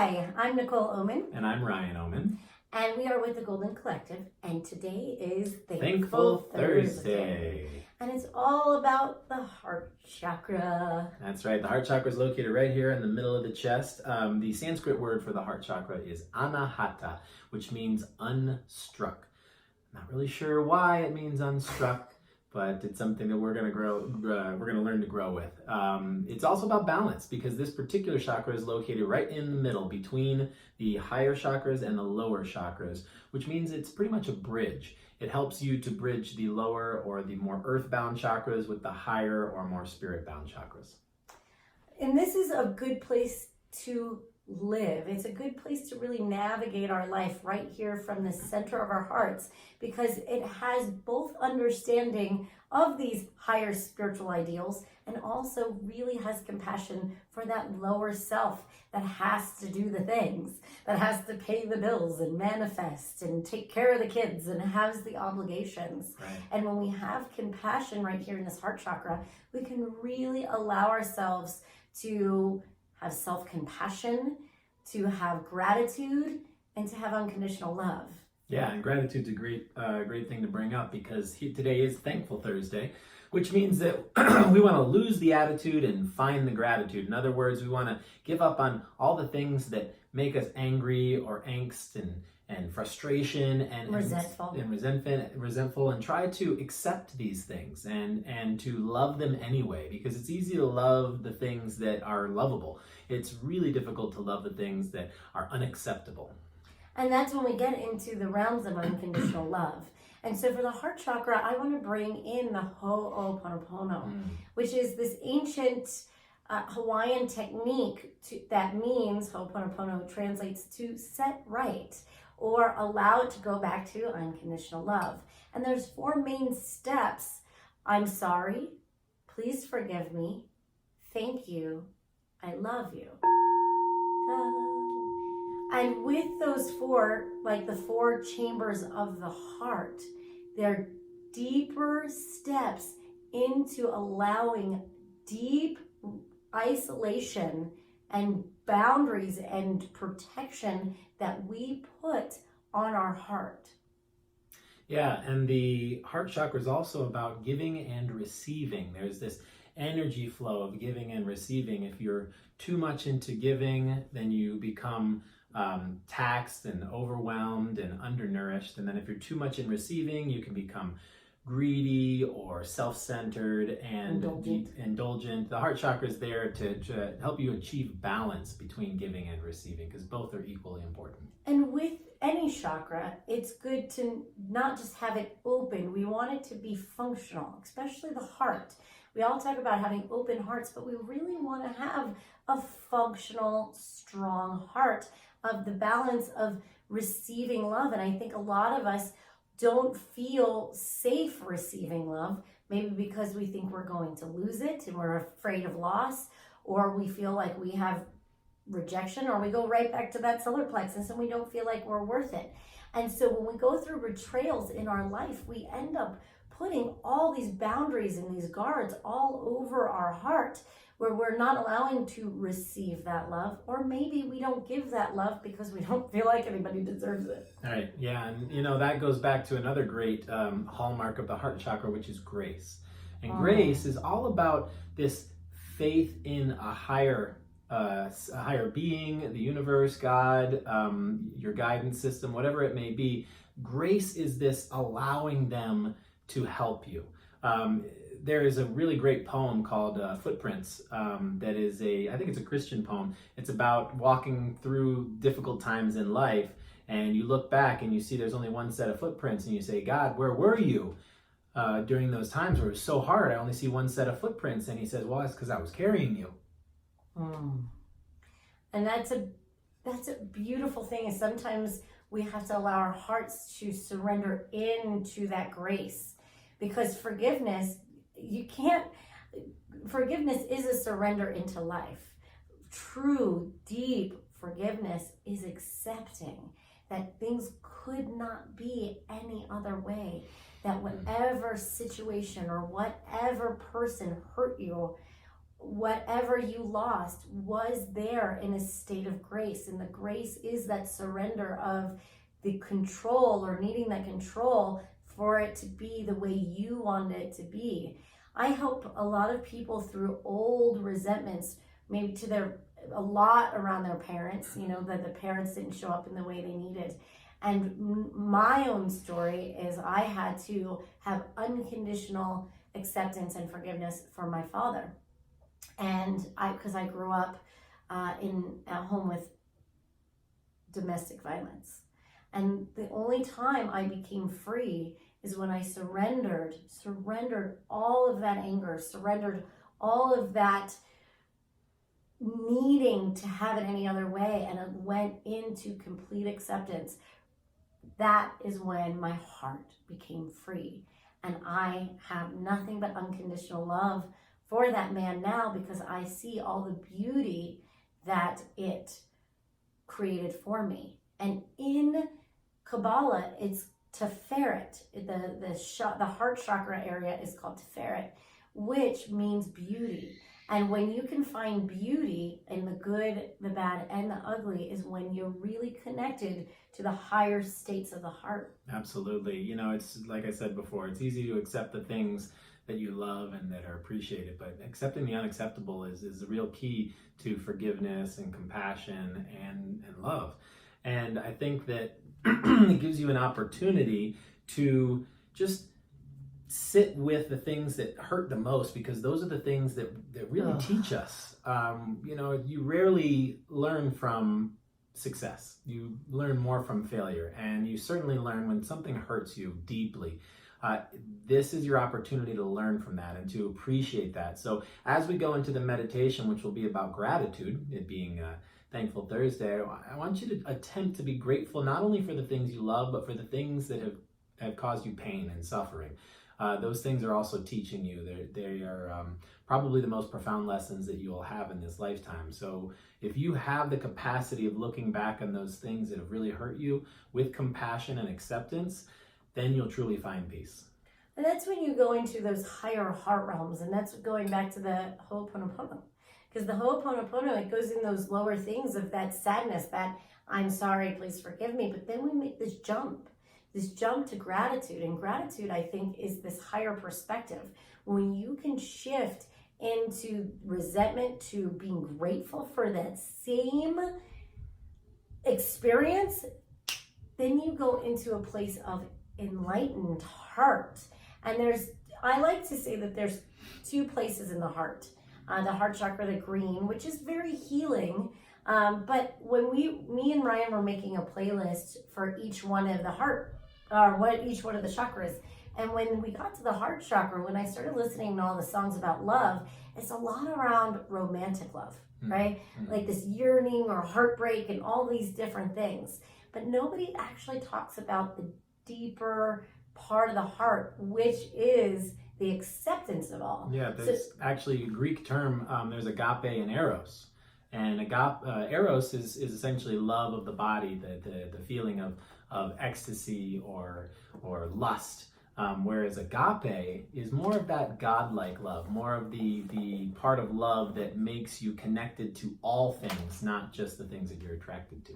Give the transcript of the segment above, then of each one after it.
Hi, I'm Nicole Oman. And I'm Ryan Oman. And we are with the Golden Collective. And today is Thankful Thursday. And it's all about the heart chakra. That's right. The heart chakra is located right here in the middle of the chest. The Sanskrit word for the heart chakra is Anahata, which means unstruck. Not really sure why it means unstruck, but it's something that we're going to learn to grow with. It's also about balance, because this particular chakra is located right in the middle between the higher chakras and the lower chakras, which means it's pretty much a bridge. It helps you to bridge the lower or the more earthbound chakras with the higher or more spirit-bound chakras. And this is a good place to live. It's a good place to really navigate our life right here from the center of our hearts, because it has both understanding of these higher spiritual ideals and also really has compassion for that lower self that has to do the things, that has to pay the bills and manifest and take care of the kids and has the obligations. Right. And when we have compassion right here in this heart chakra, we can really allow ourselves to have self-compassion, to have gratitude, and to have unconditional love. Yeah, and gratitude's a great thing to bring up, because today is Thankful Thursday, which means that we want to lose the attitude and find the gratitude. In other words, we want to give up on all the things that make us angry or angst and frustration and resentful, and try to accept these things and to love them anyway, because it's easy to love the things that are lovable. It's really difficult to love the things that are unacceptable. And that's when we get into the realms of unconditional love. And so for the heart chakra, I want to bring in the Ho'oponopono, which is this ancient Hawaiian technique that means, Ho'oponopono translates to set right, or allow it to go back to unconditional love. And there's 4 main steps. I'm sorry, please forgive me, thank you, I love you. And with those 4, like the 4 chambers of the heart, they're deeper steps into allowing deep isolation and boundaries and protection that we put on our heart. Yeah, and the heart chakra is also about giving and receiving. There's this energy flow of giving and receiving. If you're too much into giving, then you become taxed and overwhelmed and undernourished. And then if you're too much in receiving, you can become greedy or self-centered and indulgent. The heart chakra is there to help you achieve balance between giving and receiving, because both are equally important. And with any chakra, it's good to not just have it open. We want it to be functional, especially the heart. We all talk about having open hearts, but we really want to have a functional, strong heart of the balance of receiving love. And I think a lot of us don't feel safe receiving love, maybe because we think we're going to lose it and we're afraid of loss, or we feel like we have rejection, or we go right back to that solar plexus and we don't feel like we're worth it. And so when we go through betrayals in our life, we end up putting all these boundaries and these guards all over our heart, where we're not allowing to receive that love, or maybe we don't give that love because we don't feel like anybody deserves it. All right, yeah, and that goes back to another great hallmark of the heart chakra, which is grace. And grace is all about this faith in a higher being, the universe, God, your guidance system, whatever it may be. Grace is this allowing them to help you. There is a really great poem called Footprints that is I think it's a Christian poem. It's about walking through difficult times in life, and you look back and you see there's only one set of footprints, and you say, God, where were you during those times where it was so hard? I only see one set of footprints. And he says, well, that's because I was carrying you. And that's a beautiful thing, is sometimes we have to allow our hearts to surrender into that grace, because forgiveness is a surrender into life. True, deep forgiveness is accepting that things could not be any other way, that whatever situation or whatever person hurt you, whatever you lost was there in a state of grace. And the grace is that surrender of the control, or needing that control for it to be the way you want it to be. I help a lot of people through old resentments, maybe a lot around their parents, that the parents didn't show up in the way they needed. And my own story is I had to have unconditional acceptance and forgiveness for my father. And because I grew up in a home with domestic violence. And the only time I became free is when I surrendered all of that anger, surrendered all of that needing to have it any other way, and it went into complete acceptance. That is when my heart became free. And I have nothing but unconditional love for that man now, because I see all the beauty that it created for me. And in Kabbalah, it's Tiferet. The heart chakra area is called Tiferet, which means beauty. And when you can find beauty in the good, the bad, and the ugly, is when you're really connected to the higher states of the heart. Absolutely. It's like I said before, it's easy to accept the things that you love and that are appreciated, but accepting the unacceptable is the real key to forgiveness and compassion and love. And I think that it gives you an opportunity to just sit with the things that hurt the most, because those are the things that really teach us. You rarely learn from success. You learn more from failure, and you certainly learn when something hurts you deeply. This is your opportunity to learn from that and to appreciate that. So as we go into the meditation, which will be about gratitude, it being Thankful Thursday, I want you to attempt to be grateful not only for the things you love, but for the things that have caused you pain and suffering. Those things are also teaching you. They are probably the most profound lessons that you will have in this lifetime. So if you have the capacity of looking back on those things that have really hurt you with compassion and acceptance, then you'll truly find peace. And that's when you go into those higher heart realms. And that's going back to the Ho'oponopono. Because the Ho'oponopono, it goes in those lower things of that sadness, that I'm sorry, please forgive me. But then we make this jump to gratitude. And gratitude, I think, is this higher perspective. When you can shift into resentment to being grateful for that same experience, then you go into a place of enlightened heart. And I like to say that there's two places in the heart. The heart chakra, the green, which is very healing. But when me and Ryan were making a playlist for each one of the heart, each one of the chakras, and when we got to the heart chakra, when I started listening to all the songs about love, it's a lot around romantic love, right? Like this yearning or heartbreak and all these different things. But nobody actually talks about the deeper part of the heart, which is the acceptance of all. Yeah, there's actually a Greek term. There's agape and eros, and eros is essentially love of the body, the feeling of ecstasy or lust. Whereas agape is more of that godlike love, more of the part of love that makes you connected to all things, not just the things that you're attracted to.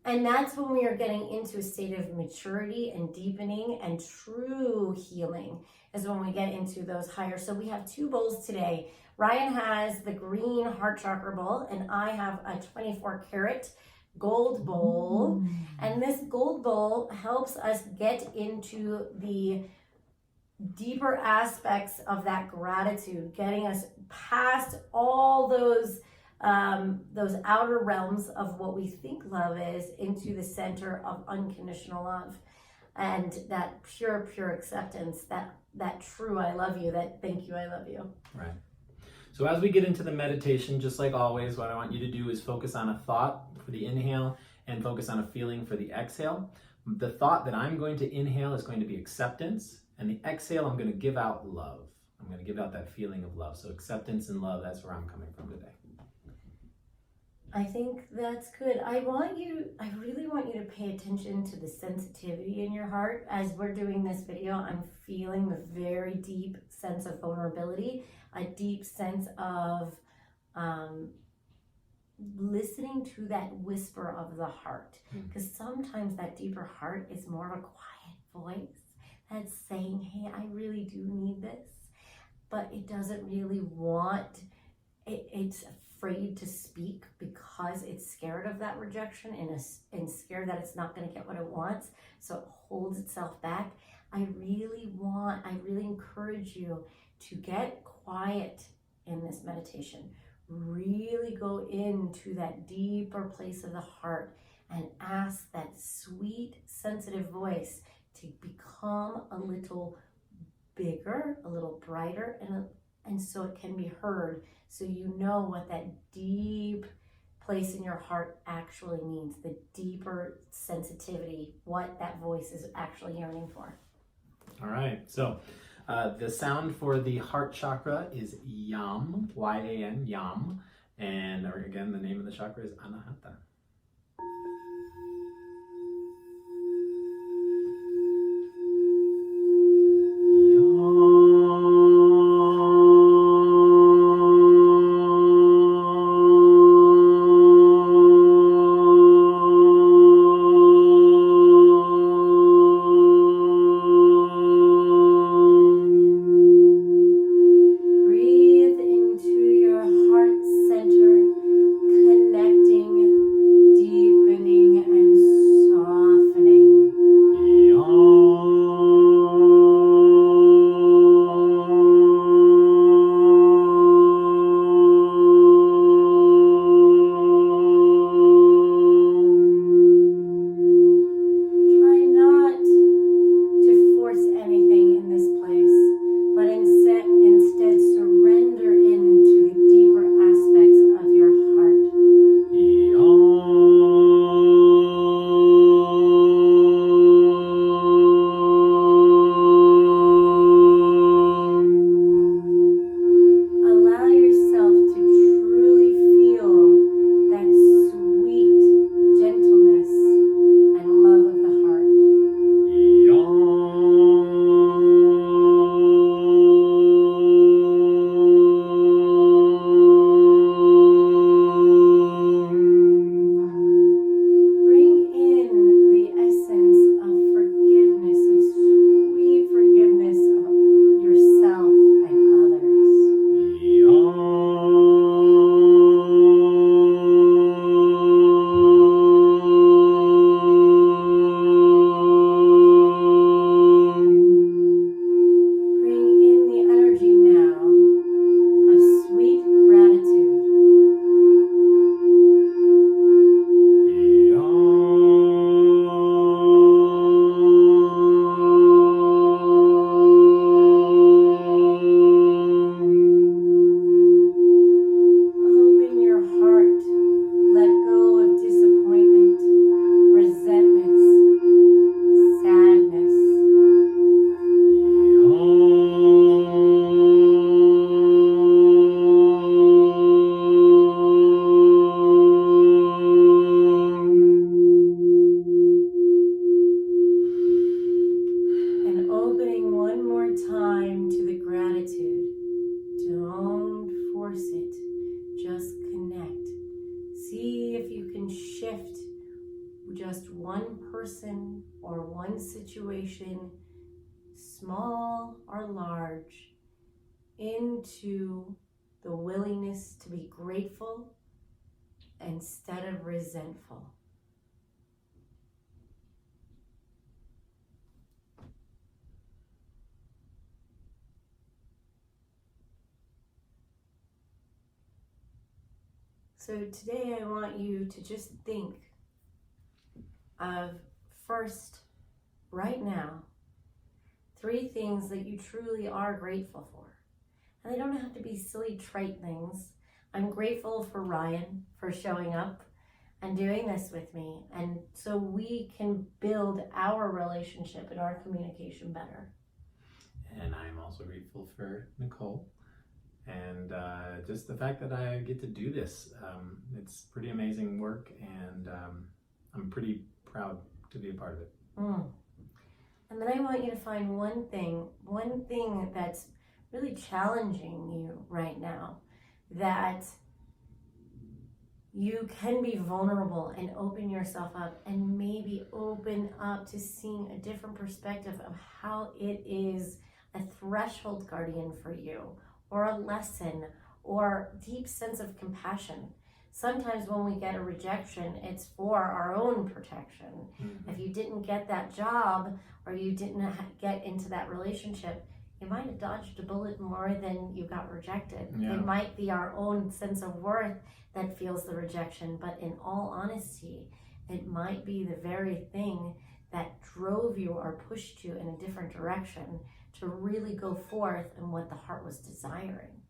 And that's when we are getting into a state of maturity and deepening and true healing, is when we get into those higher. So we have two bowls today. Ryan has the green heart chakra bowl, and I have a 24 karat gold bowl. And this gold bowl helps us get into the deeper aspects of that gratitude, getting us past all those outer realms of what we think love is, into the center of unconditional love, and that pure acceptance, that true I love you, that thank you I love you. Right. So as we get into the meditation, just like always, what I want you to do is focus on a thought for the inhale and focus on a feeling for the exhale. The thought that I'm going to inhale is going to be acceptance, and the exhale I'm going to give out love. I'm going to give out that feeling of love. So acceptance and love, that's where I'm coming from today. I think that's good. I really want you to pay attention to the sensitivity in your heart. As we're doing this video, I'm feeling a very deep sense of vulnerability, a deep sense of listening to that whisper of the heart. Because sometimes that deeper heart is more of a quiet voice that's saying, hey, I really do need this. But it doesn't really want, it's afraid to speak because it's scared of that rejection and scared that it's not going to get what it wants. So it holds itself back. I really encourage you to get quiet in this meditation. Really go into that deeper place of the heart and ask that sweet, sensitive voice to become a little bigger, a little brighter, and so it can be heard, so you know what that deep place in your heart actually means, the deeper sensitivity, what that voice is actually yearning for. All right, so the sound for the heart chakra is Yam, Y-A-N, Yam, and again, the name of the chakra is Anahata. Just one person or one situation, small or large, into the willingness to be grateful instead of resentful. So today I want you to just think of first, right now, 3 things that you truly are grateful for. And they don't have to be silly, trite things. I'm grateful for Ryan for showing up and doing this with me, and so we can build our relationship and our communication better. And I'm also grateful for Nicole And just the fact that I get to do this, it's pretty amazing work, and I'm pretty proud to be a part of it. And then I want you to find one thing that's really challenging you right now, that you can be vulnerable and open yourself up, and maybe open up to seeing a different perspective of how it is a threshold guardian for you, or a lesson, or deep sense of compassion. Sometimes when we get a rejection, it's for our own protection. If you didn't get that job, or you didn't get into that relationship, you might have dodged a bullet more than you got rejected. Yeah. It might be our own sense of worth that feels the rejection, but in all honesty, it might be the very thing that drove you or pushed you in a different direction to really go forth in what the heart was desiring.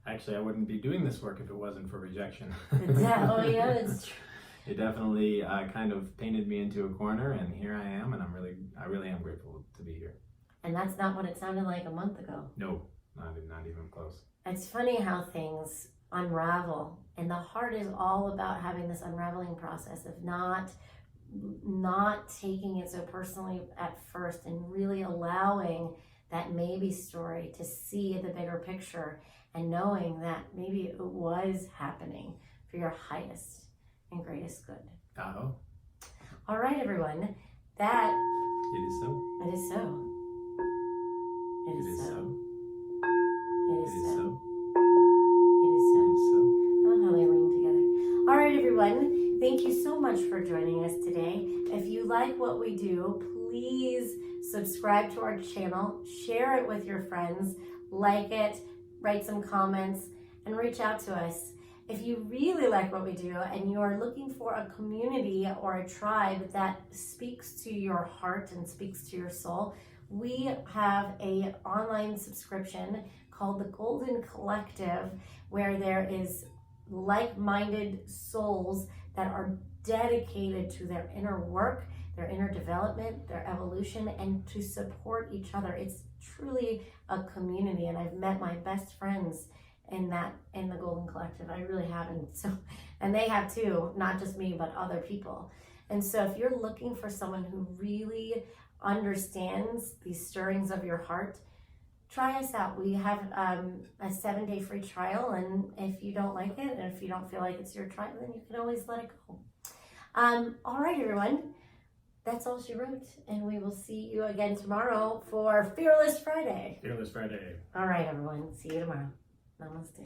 Actually, I wouldn't be doing this work if it wasn't for rejection. Oh yeah, it's true. It definitely kind of painted me into a corner, and here I am, and I really am grateful to be here. And that's not what it sounded like a month ago. No, not even close. It's funny how things unravel, and the heart is all about having this unraveling process of not taking it so personally at first, and really allowing that maybe story to see the bigger picture, and knowing that maybe it was happening for your highest and greatest good. Oh. All right, everyone. That It is so. it is so. It It is is so. so. It It is is so. so. It is It so. is so. I love how they ring together. All right, everyone. Thank you so much for joining us today. If you like what we do, please subscribe to our channel, share it with your friends, like it, write some comments, and reach out to us. If you really like what we do and you are looking for a community or a tribe that speaks to your heart and speaks to your soul, we have an online subscription called the Golden Collective, where there is like-minded souls that are dedicated to their inner work, their inner development, their evolution, and to support each other. It's truly a community, and I've met my best friends in the Golden Collective. I really haven't. And they have too, not just me, but other people. And so if you're looking for someone who really understands these stirrings of your heart, try us out. We have a 7-day free trial, and if you don't like it, and if you don't feel like it's your tribe, then you can always let it go. All right, everyone. That's all she wrote, and we will see you again tomorrow for Fearless Friday. Fearless Friday. All right, everyone. See you tomorrow. Namaste.